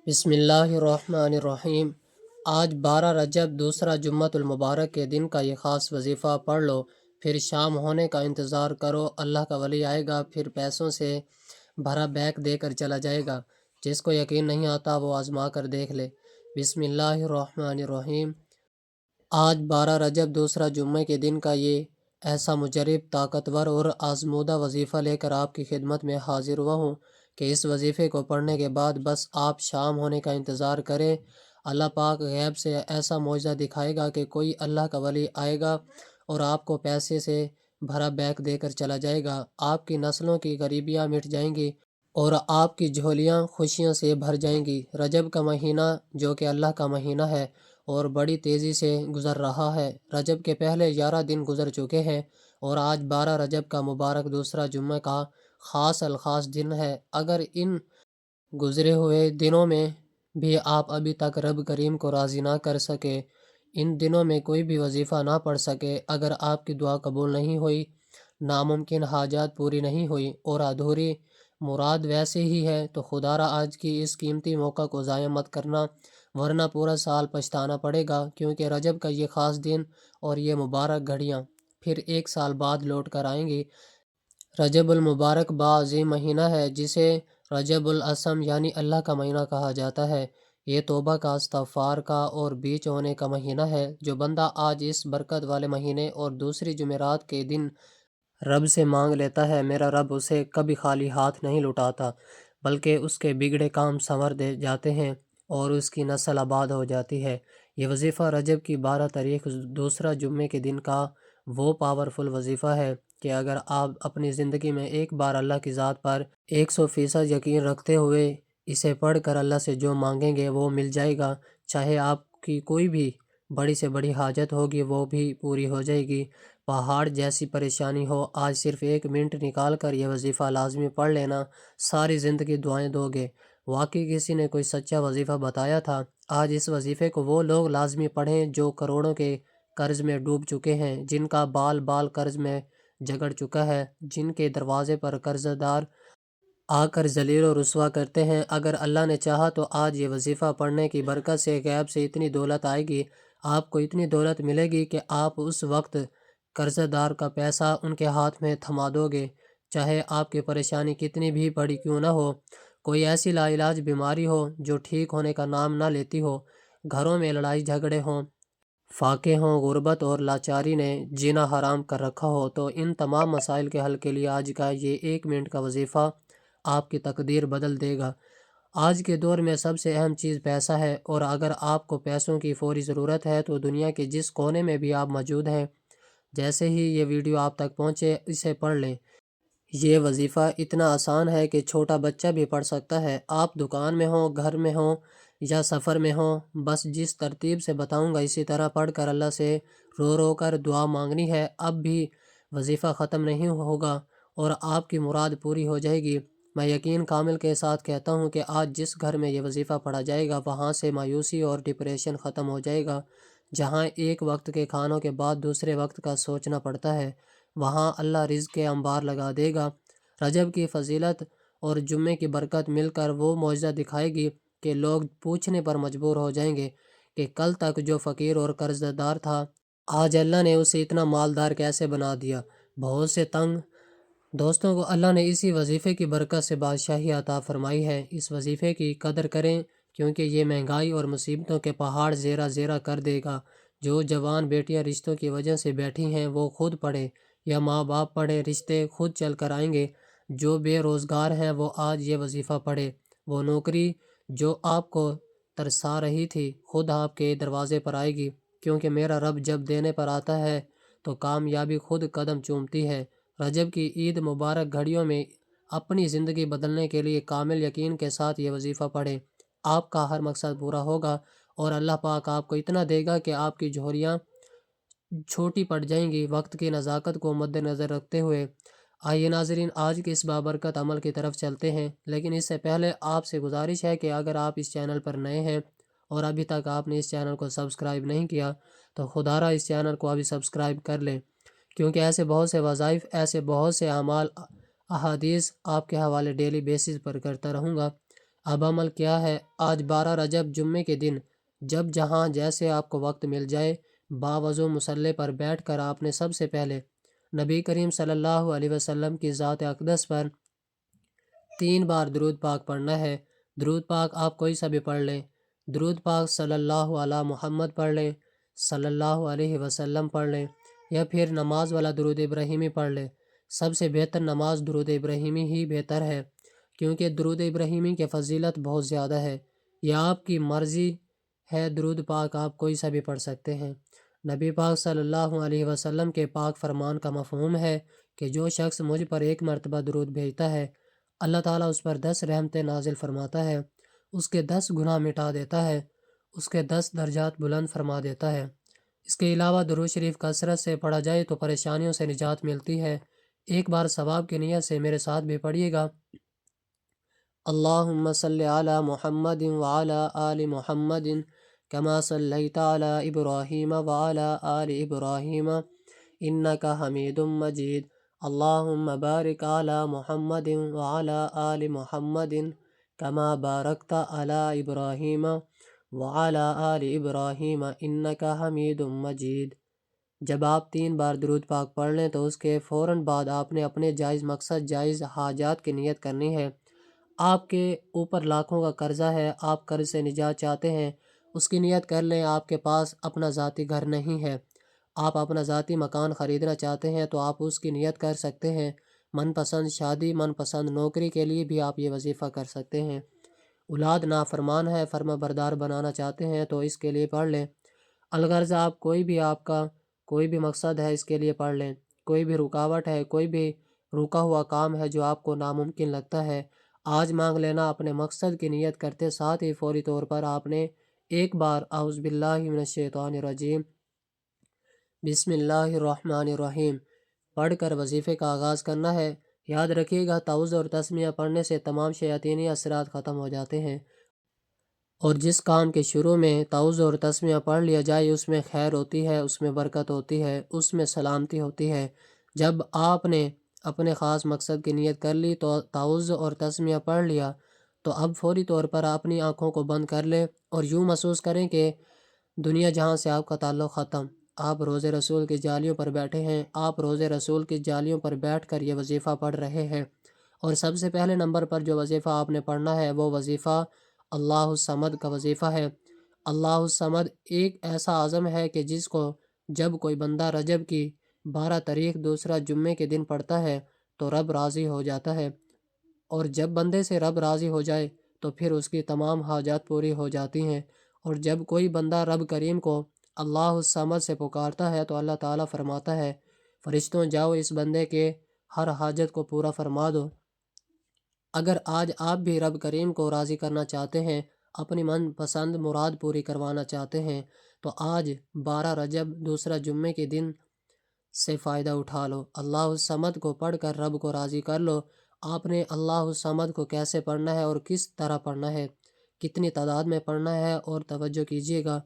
بسم اللہ الرحمن الرحیم۔ آج 12 رجب دوسرا جمعۃ المبارک کے دن کا یہ خاص وظیفہ پڑھ لو، پھر شام ہونے کا انتظار کرو، اللہ کا ولی آئے گا، پھر پیسوں سے بھرا بیگ دے کر چلا جائے گا۔ جس کو یقین نہیں آتا وہ آزما کر دیکھ لے۔ بسم اللہ الرحمن الرحیم۔ آج 12 رجب دوسرا جمعے کے دن کا یہ ایسا مجرب، طاقتور اور آزمودہ وظیفہ لے کر آپ کی خدمت میں حاضر ہوا ہوں کہ اس وظیفے کو پڑھنے کے بعد بس آپ شام ہونے کا انتظار کریں۔ اللہ پاک غیب سے ایسا معجزہ دکھائے گا کہ کوئی اللہ کا ولی آئے گا اور آپ کو پیسے سے بھرا بیگ دے کر چلا جائے گا۔ آپ کی نسلوں کی غریبیاں مٹ جائیں گی اور آپ کی جھولیاں خوشیوں سے بھر جائیں گی۔ رجب کا مہینہ جو کہ اللہ کا مہینہ ہے اور بڑی تیزی سے گزر رہا ہے۔ رجب کے پہلے 11 دن گزر چکے ہیں اور آج 12 رجب کا مبارک دوسرا جمعہ کا خاص الخاص دن ہے۔ اگر ان گزرے ہوئے دنوں میں بھی آپ ابھی تک رب کریم کو راضی نہ کر سکے، ان دنوں میں کوئی بھی وظیفہ نہ پڑھ سکے، اگر آپ کی دعا قبول نہیں ہوئی، ناممکن حاجات پوری نہیں ہوئی اور ادھوری مراد ویسے ہی ہے، تو خدا را آج کی اس قیمتی موقع کو ضائع مت کرنا، ورنہ پورا سال پچھتانا پڑے گا، کیونکہ رجب کا یہ خاص دن اور یہ مبارک گھڑیاں پھر ایک سال بعد لوٹ کر آئیں گی۔ رجب المبارک باعظیم مہینہ ہے، جسے رجب الاسم یعنی اللہ کا مہینہ کہا جاتا ہے۔ یہ توبہ کا، استغفار کا اور بیچ ہونے کا مہینہ ہے۔ جو بندہ آج اس برکت والے مہینے اور دوسری جمعرات کے دن رب سے مانگ لیتا ہے، میرا رب اسے کبھی خالی ہاتھ نہیں لوٹاتا، بلکہ اس کے بگڑے کام سنور دے جاتے ہیں اور اس کی نسل آباد ہو جاتی ہے۔ یہ وظیفہ رجب کی 12 تاریخ دوسرا جمعے کے دن کا وہ پاورفل وظیفہ ہے کہ اگر آپ اپنی زندگی میں ایک بار اللہ کی ذات پر 100% یقین رکھتے ہوئے اسے پڑھ کر اللہ سے جو مانگیں گے وہ مل جائے گا، چاہے آپ کی کوئی بھی بڑی سے بڑی حاجت ہوگی وہ بھی پوری ہو جائے گی۔ پہاڑ جیسی پریشانی ہو، آج صرف 1 منٹ نکال کر یہ وظیفہ لازمی پڑھ لینا، ساری زندگی دعائیں دو گے۔ واقعی کسی نے کوئی سچا وظیفہ بتایا تھا۔ آج اس وظیفے کو وہ لوگ لازمی پڑھیں جو کروڑوں کے قرض میں ڈوب چکے ہیں، جن کا بال بال قرض میں جگڑ چکا ہے، جن کے دروازے پر قرض دار آ کر ذلیل و رسوا کرتے ہیں۔ اگر اللہ نے چاہا تو آج یہ وظیفہ پڑھنے کی برکت سے غیب سے اتنی دولت آئے گی، آپ کو اتنی دولت ملے گی کہ آپ اس وقت قرض دار کا پیسہ ان کے ہاتھ میں تھما دو گے، چاہے آپ کی پریشانی کتنی بھی بڑی کیوں نہ ہو۔ کوئی ایسی لا علاج بیماری ہو جو ٹھیک ہونے کا نام نہ لیتی ہو، گھروں میں لڑائی جھگڑے ہوں، فاقے ہوں، غربت اور لاچاری نے جینا حرام کر رکھا ہو، تو ان تمام مسائل کے حل کے لیے آج کا یہ 1 منٹ کا وظیفہ آپ کی تقدیر بدل دے گا۔ آج کے دور میں سب سے اہم چیز پیسہ ہے، اور اگر آپ کو پیسوں کی فوری ضرورت ہے تو دنیا کے جس کونے میں بھی آپ موجود ہیں، جیسے ہی یہ ویڈیو آپ تک پہنچے اسے پڑھ لیں۔ یہ وظیفہ اتنا آسان ہے کہ چھوٹا بچہ بھی پڑھ سکتا ہے۔ آپ دکان میں ہوں، گھر میں ہوں یا سفر میں ہوں، بس جس ترتیب سے بتاؤں گا اسی طرح پڑھ کر اللہ سے رو رو کر دعا مانگنی ہے۔ اب بھی وظیفہ ختم نہیں ہوگا اور آپ کی مراد پوری ہو جائے گی۔ میں یقین کامل کے ساتھ کہتا ہوں کہ آج جس گھر میں یہ وظیفہ پڑھا جائے گا وہاں سے مایوسی اور ڈپریشن ختم ہو جائے گا۔ جہاں ایک وقت کے کھانوں کے بعد دوسرے وقت کا سوچنا پڑتا ہے، وہاں اللہ رزق کے انبار لگا دے گا۔ رجب کی فضیلت اور جمعے کی برکت مل کر وہ معجزہ دکھائے گی کہ لوگ پوچھنے پر مجبور ہو جائیں گے کہ کل تک جو فقیر اور قرض دار تھا، آج اللہ نے اسے اتنا مالدار کیسے بنا دیا۔ بہت سے تنگ دوستوں کو اللہ نے اسی وظیفے کی برکت سے بادشاہی عطا فرمائی ہے۔ اس وظیفے کی قدر کریں، کیونکہ یہ مہنگائی اور مصیبتوں کے پہاڑ زیرہ زیرہ کر دے گا۔ جو جوان بیٹیاں رشتوں کی وجہ سے بیٹھی ہیں وہ خود پڑھیں یا ماں باپ پڑھیں، رشتے خود چل کر آئیں گے۔ جو بے روزگار ہیں وہ آج یہ وظیفہ پڑھیں، وہ نوکری جو آپ کو ترسا رہی تھی خود آپ کے دروازے پر آئے گی، کیونکہ میرا رب جب دینے پر آتا ہے تو کامیابی خود قدم چومتی ہے۔ رجب کی عید مبارک گھڑیوں میں اپنی زندگی بدلنے کے لیے کامل یقین کے ساتھ یہ وظیفہ پڑھیں، آپ کا ہر مقصد پورا ہوگا اور اللہ پاک آپ کو اتنا دے گا کہ آپ کی جھولیاں چھوٹی پڑ جائیں گی۔ وقت کی نزاکت کو مد نظر رکھتے ہوئے آئیے ناظرین آج کے اس بابرکت عمل کی طرف چلتے ہیں، لیکن اس سے پہلے آپ سے گزارش ہے کہ اگر آپ اس چینل پر نئے ہیں اور ابھی تک آپ نے اس چینل کو سبسکرائب نہیں کیا تو خدا را اس چینل کو ابھی سبسکرائب کر لیں، کیونکہ ایسے بہت سے وظائف، ایسے بہت سے اعمال، احادیث آپ کے حوالے ڈیلی بیسز پر کرتا رہوں گا۔ اب عمل کیا ہے؟ آج 12 رجب جمعے کے دن جب جہاں جیسے آپ کو وقت مل جائے، باوضو مصلی پر بیٹھ کر آپ نے سب سے پہلے نبی کریم صلی اللہ علیہ وسلم کی ذات اقدس پر 3 بار درود پاک پڑھنا ہے۔ درود پاک آپ کوئی سا بھی پڑھ لیں، درود پاک صلی اللہ علی محمد پڑھ لیں، صلی اللہ علیہ وسلم پڑھ لیں، یا پھر نماز والا درود ابراہیمی پڑھ لیں۔ سب سے بہتر نماز درود ابراہیمی ہی بہتر ہے، کیونکہ درود ابراہیمی کی فضیلت بہت زیادہ ہے۔ یا آپ کی مرضی ہے، درود پاک آپ کوئی سا بھی پڑھ سکتے ہیں۔ نبی پاک صلی اللہ علیہ وسلم کے پاک فرمان کا مفہوم ہے کہ جو شخص مجھ پر 1 مرتبہ درود بھیجتا ہے، اللہ تعالیٰ اس پر 10 رحمتیں نازل فرماتا ہے، اس کے 10 گناہ مٹا دیتا ہے، اس کے 10 درجات بلند فرما دیتا ہے۔ اس کے علاوہ درود شریف کثرت سے پڑھا جائے تو پریشانیوں سے نجات ملتی ہے۔ ایک بار ثواب کی نیت سے میرے ساتھ بھی پڑھیے گا۔ اللہم صلی علی محمد وعلی آل محمد کما صلیت علی ابراہیم وعلی آل ابراہیم انکا حمید مجید۔ اللہم بارک علی محمد وعلی آل محمد کما بارکت علی ابراہیم وعلی آل ابراہیم انکا حمید مجید۔ جب آپ 3 بار درود پاک پڑھ لیں تو اس کے فوراً بعد آپ نے اپنے جائز مقصد، جائز حاجات کی نیت کرنی ہے۔ آپ کے اوپر لاکھوں کا قرضہ ہے، آپ قرض سے نجات چاہتے ہیں، اس کی نیت کر لیں۔ آپ کے پاس اپنا ذاتی گھر نہیں ہے، آپ اپنا ذاتی مکان خریدنا چاہتے ہیں تو آپ اس کی نیت کر سکتے ہیں۔ من پسند شادی، من پسند نوکری کے لیے بھی آپ یہ وظیفہ کر سکتے ہیں۔ اولاد نافرمان ہے، فرما بردار بنانا چاہتے ہیں تو اس کے لیے پڑھ لیں۔ الغرض آپ کا کوئی بھی مقصد ہے، اس کے لیے پڑھ لیں۔ کوئی بھی رکاوٹ ہے، کوئی بھی رکا ہوا کام ہے جو آپ کو ناممکن لگتا ہے، آج مانگ لینا۔ اپنے مقصد کی نیت کرتے ساتھ ہی فوری طور پر آپ نے 1 بار اعوذ باللہ من الشیطان الرجیم بسم اللہ الرحمن الرحیم پڑھ کر وظیفے کا آغاز کرنا ہے۔ یاد رکھیے گا، تعوذ اور تسمیہ پڑھنے سے تمام شیاطینی اثرات ختم ہو جاتے ہیں، اور جس کام کے شروع میں تعوذ اور تسمیہ پڑھ لیا جائے اس میں خیر ہوتی ہے، اس میں برکت ہوتی ہے، اس میں سلامتی ہوتی ہے۔ جب آپ نے اپنے خاص مقصد کی نیت کر لی تو تعوذ اور تسمیہ پڑھ لیا تو اب فوری طور پر اپنی آنکھوں کو بند کر لیں اور یوں محسوس کریں کہ دنیا جہاں سے آپ کا تعلق ختم۔ آپ روضے رسول کی جالیوں پر بیٹھے ہیں، آپ روضے رسول کی جالیوں پر بیٹھ کر یہ وظیفہ پڑھ رہے ہیں، اور سب سے پہلے نمبر پر جو وظیفہ آپ نے پڑھنا ہے وہ وظیفہ اللہ الصمد کا وظیفہ ہے۔ اللہ الصمد ایک ایسا عزم ہے کہ جس کو جب کوئی بندہ رجب کی 12 تاریخ دوسرا جمعے کے دن پڑھتا ہے تو رب راضی ہو جاتا ہے، اور جب بندے سے رب راضی ہو جائے تو پھر اس کی تمام حاجات پوری ہو جاتی ہیں۔ اور جب کوئی بندہ رب کریم کو اللہ الصمد سے پکارتا ہے تو اللہ تعالیٰ فرماتا ہے، فرشتوں جاؤ اس بندے کے ہر حاجت کو پورا فرما دو۔ اگر آج آپ بھی رب کریم کو راضی کرنا چاہتے ہیں، اپنی من پسند مراد پوری کروانا چاہتے ہیں، تو آج 12 رجب دوسرا جمعے کے دن سے فائدہ اٹھا لو۔ اللہ الصمد کو پڑھ کر رب کو راضی کر لو۔ آپ نے اللہ الصمد کو کیسے پڑھنا ہے اور کس طرح پڑھنا ہے، کتنی تعداد میں پڑھنا ہے، اور توجہ کیجیے گا۔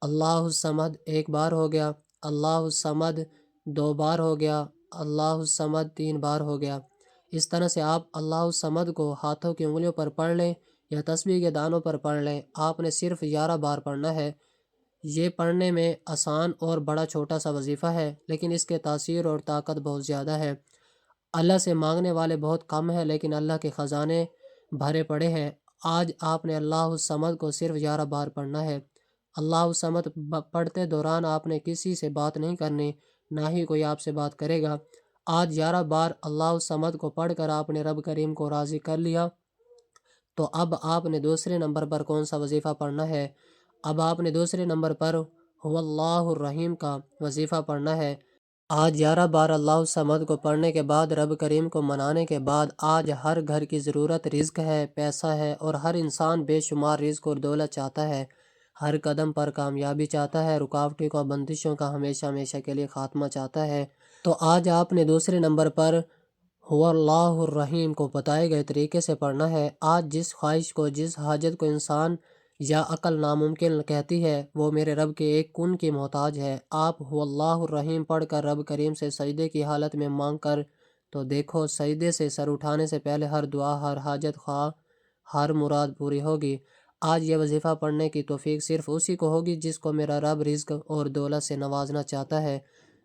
اللہ الصمد 1 بار ہو گیا، اللہ الصمد 2 بار ہو گیا، اللہ الصمد 3 بار ہو گیا۔ اس طرح سے آپ اللہ الصمد کو ہاتھوں کی انگلیوں پر پڑھ لیں یا تسبیح کے دانوں پر پڑھ لیں۔ آپ نے صرف 11 بار پڑھنا ہے۔ یہ پڑھنے میں آسان اور بڑا چھوٹا سا وظیفہ ہے، لیکن اس کے تاثیر اور طاقت بہت زیادہ ہے۔ اللہ سے مانگنے والے بہت کم ہیں، لیکن اللہ کے خزانے بھرے پڑے ہیں۔ آج آپ نے اللہ الصمد کو صرف 11 بار پڑھنا ہے۔ اللہ الصمد پڑھتے دوران آپ نے کسی سے بات نہیں کرنی، نہ ہی کوئی آپ سے بات کرے گا۔ آج 11 بار اللہ الصمد کو پڑھ کر آپ نے رب کریم کو راضی کر لیا، تو اب آپ نے دوسرے نمبر پر کون سا وظیفہ پڑھنا ہے؟ اب آپ نے دوسرے نمبر پر هو اللہ الرحیم کا وظیفہ پڑھنا ہے۔ آج 11 بار اللہ الصمد کو پڑھنے کے بعد، رب کریم کو منانے کے بعد، آج ہر گھر کی ضرورت رزق ہے، پیسہ ہے، اور ہر انسان بے شمار رزق اور دولت چاہتا ہے، ہر قدم پر کامیابی چاہتا ہے، رکاوٹوں کا، بندشوں کا ہمیشہ ہمیشہ کے لیے خاتمہ چاہتا ہے۔ تو آج آپ نے دوسرے نمبر پر هو اللہ الرحیم کو بتائے گئے طریقے سے پڑھنا ہے۔ آج جس خواہش کو، جس حاجت کو انسان یا عقل ناممکن کہتی ہے، وہ میرے رب کے ایک کن کی محتاج ہے۔ آپ هو اللہ الرحیم پڑھ کر رب کریم سے سجدے کی حالت میں مانگ کر تو دیکھو، سجدے سے سر اٹھانے سے پہلے ہر دعا، ہر حاجت خواہ، ہر مراد پوری ہوگی۔ آج یہ وظیفہ پڑھنے کی توفیق صرف اسی کو ہوگی جس کو میرا رب رزق اور دولت سے نوازنا چاہتا ہے۔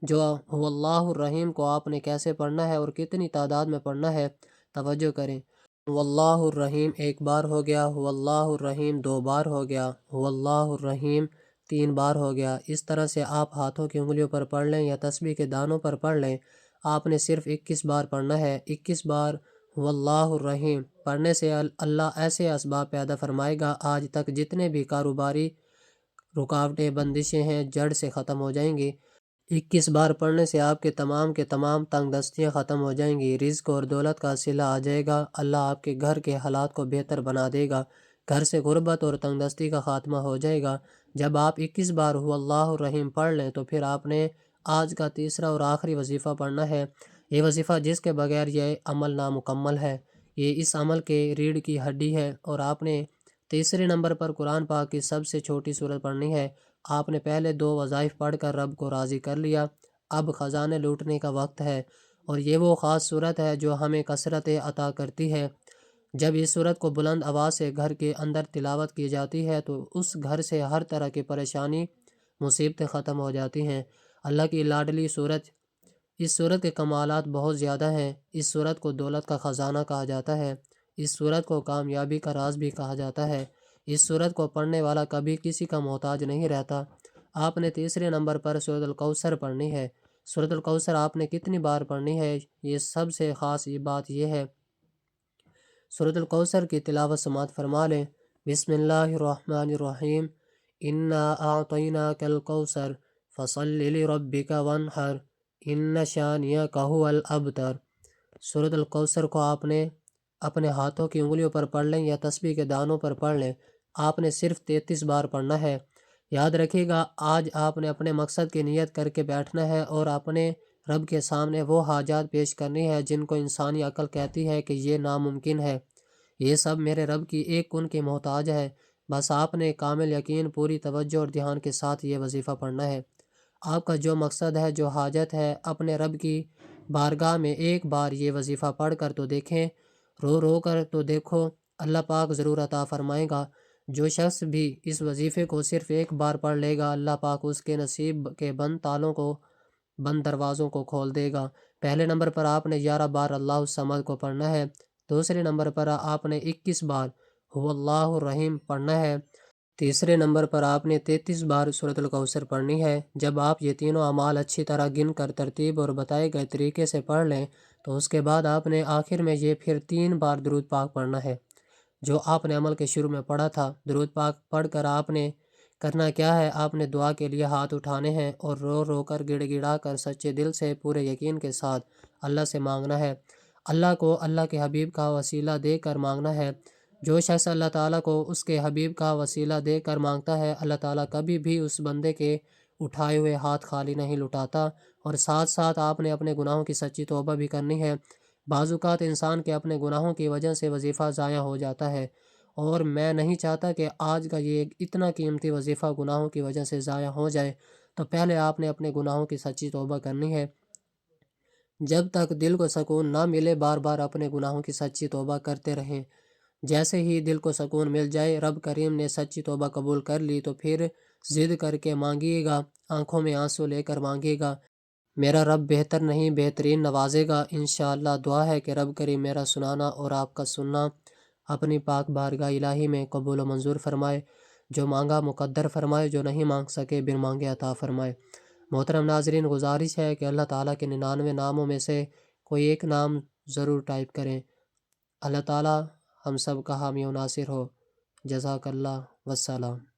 جو هو اللہ الرحیم کو آپ نے کیسے پڑھنا ہے اور کتنی تعداد میں پڑھنا ہے، توجہ کریں۔ هو اللہ الرحیم ایک بار ہو گیا، هو اللہ الرحیم دو بار ہو گیا، هو اللہ الرحیم تین بار ہو گیا۔ اس طرح سے آپ ہاتھوں کی انگلیوں پر پڑھ لیں یا تسبیح کے دانوں پر پڑھ لیں۔ آپ نے صرف 21 بار پڑھنا ہے۔ 21 بار هو اللہ الرحیم پڑھنے سے اللہ ایسے اسباب پیدا فرمائے گا، آج تک جتنے بھی کاروباری رکاوٹیں بندشیں ہیں جڑ سے ختم ہو جائیں گی۔ 21 بار پڑھنے سے آپ کے تمام تنگ دستیاں ختم ہو جائیں گی، رزق اور دولت کا صلہ آ جائے گا، اللہ آپ کے گھر کے حالات کو بہتر بنا دے گا، گھر سے غربت اور تنگ دستی کا خاتمہ ہو جائے گا۔ جب آپ 21 بار هو اللہ الرحیم پڑھ لیں تو پھر آپ نے آج کا تیسرا اور آخری وظیفہ پڑھنا ہے۔ یہ وظیفہ جس کے بغیر یہ عمل نامکمل ہے، یہ اس عمل کے ریڑھ کی ہڈی ہے، اور آپ نے تیسرے نمبر پر قرآن پاک کی سب سے چھوٹی سورت پڑھنی ہے۔ آپ نے پہلے دو وظائف پڑھ کر رب کو راضی کر لیا، اب خزانے لوٹنے کا وقت ہے، اور یہ وہ خاص صورت ہے جو ہمیں کثرت عطا کرتی ہے۔ جب اس صورت کو بلند آواز سے گھر کے اندر تلاوت کی جاتی ہے تو اس گھر سے ہر طرح کی پریشانی مصیبتیں ختم ہو جاتی ہیں۔ اللہ کی لاڈلی صورت، اس صورت کے کمالات بہت زیادہ ہیں۔ اس صورت کو دولت کا خزانہ کہا جاتا ہے، اس صورت کو کامیابی کا راز بھی کہا جاتا ہے۔ اس صورت کو پڑھنے والا کبھی کسی کا محتاج نہیں رہتا۔ آپ نے تیسرے نمبر پر سورۃ الکوثر پڑھنی ہے۔ سورۃ الکوثر آپ نے کتنی بار پڑھنی ہے، یہ سب سے خاص بات یہ ہے۔ سورۃ الکوثر کی تلاوت سماعت فرما لیں۔ بسم اللہ الرحمن الرحیم، انا اعطیناک الکوثر فصل لربک وانحر ان شانئک ھو الابتر۔ سورۃ الکوثر کو آپ نے اپنے ہاتھوں کی انگلیوں پر پڑھ لیں یا تسبیح کے دانوں پر پڑھ لیں۔ آپ نے صرف 33 بار پڑھنا ہے۔ یاد رکھیے گا، آج آپ نے اپنے مقصد کی نیت کر کے بیٹھنا ہے اور اپنے رب کے سامنے وہ حاجات پیش کرنی ہے جن کو انسانی عقل کہتی ہے کہ یہ ناممکن ہے۔ یہ سب میرے رب کی ایک کن کی محتاج ہے۔ بس آپ نے کامل یقین، پوری توجہ اور دھیان کے ساتھ یہ وظیفہ پڑھنا ہے۔ آپ کا جو مقصد ہے، جو حاجت ہے، اپنے رب کی بارگاہ میں ایک بار یہ وظیفہ پڑھ کر تو دیکھیں، رو کر تو دیکھو، اللہ پاک ضرور عطا فرمائے گا۔ جو شخص بھی اس وظیفے کو صرف ایک بار پڑھ لے گا، اللہ پاک اس کے نصیب کے بند تالوں کو، بند دروازوں کو کھول دے گا۔ پہلے نمبر پر آپ نے 11 بار اللہ الصمد کو پڑھنا ہے۔ دوسرے نمبر پر آپ نے 21 بار هو اللہ الرحیم پڑھنا ہے۔ تیسرے نمبر پر آپ نے 33 بار سورۃ الکوثر پڑھنی ہے۔ جب آپ یہ تینوں اعمال اچھی طرح گن کر ترتیب اور بتائے گئے طریقے سے پڑھ لیں تو اس کے بعد آپ نے آخر میں یہ پھر 3 بار درود پاک پڑھنا ہے جو آپ نے عمل کے شروع میں پڑھا تھا۔ درود پاک پڑھ کر آپ نے کرنا کیا ہے، آپ نے دعا کے لیے ہاتھ اٹھانے ہیں اور رو کر گڑ گڑا کر سچے دل سے پورے یقین کے ساتھ اللہ سے مانگنا ہے۔ اللہ کو اللہ کے حبیب کا وسیلہ دے کر مانگنا ہے۔ جو شخص اللہ تعالیٰ کو اس کے حبیب کا وسیلہ دے کر مانگتا ہے، اللہ تعالیٰ کبھی بھی اس بندے کے اٹھائے ہوئے ہاتھ خالی نہیں لٹاتا۔ اور ساتھ ساتھ آپ نے اپنے گناہوں کی سچی توبہ بھی کرنی ہے۔ بعض اوقات انسان کے اپنے گناہوں کی وجہ سے وظیفہ ضائع ہو جاتا ہے، اور میں نہیں چاہتا کہ آج کا یہ اتنا قیمتی وظیفہ گناہوں کی وجہ سے ضائع ہو جائے۔ تو پہلے آپ نے اپنے گناہوں کی سچی توبہ کرنی ہے۔ جب تک دل کو سکون نہ ملے، بار بار اپنے گناہوں کی سچی توبہ کرتے رہیں۔ جیسے ہی دل کو سکون مل جائے، رب کریم نے سچی توبہ قبول کر لی تو پھر ضد کر کے مانگیے گا، آنکھوں میں آنسو لے کر مانگیے گا، میرا رب بہتر نہیں بہترین نوازے گا انشاءاللہ۔ دعا ہے کہ رب کریم میرا سنانا اور آپ کا سننا اپنی پاک بارگاہ الہی میں قبول و منظور فرمائے، جو مانگا مقدر فرمائے، جو نہیں مانگ سکے بن مانگے عطا فرمائے۔ محترم ناظرین، گزارش ہے کہ اللہ تعالیٰ کے 99 ناموں میں سے کوئی ایک نام ضرور ٹائپ کریں۔ اللہ تعالیٰ ہم سب کا حامی و ناصر ہو۔ جزاک اللہ، والسلام۔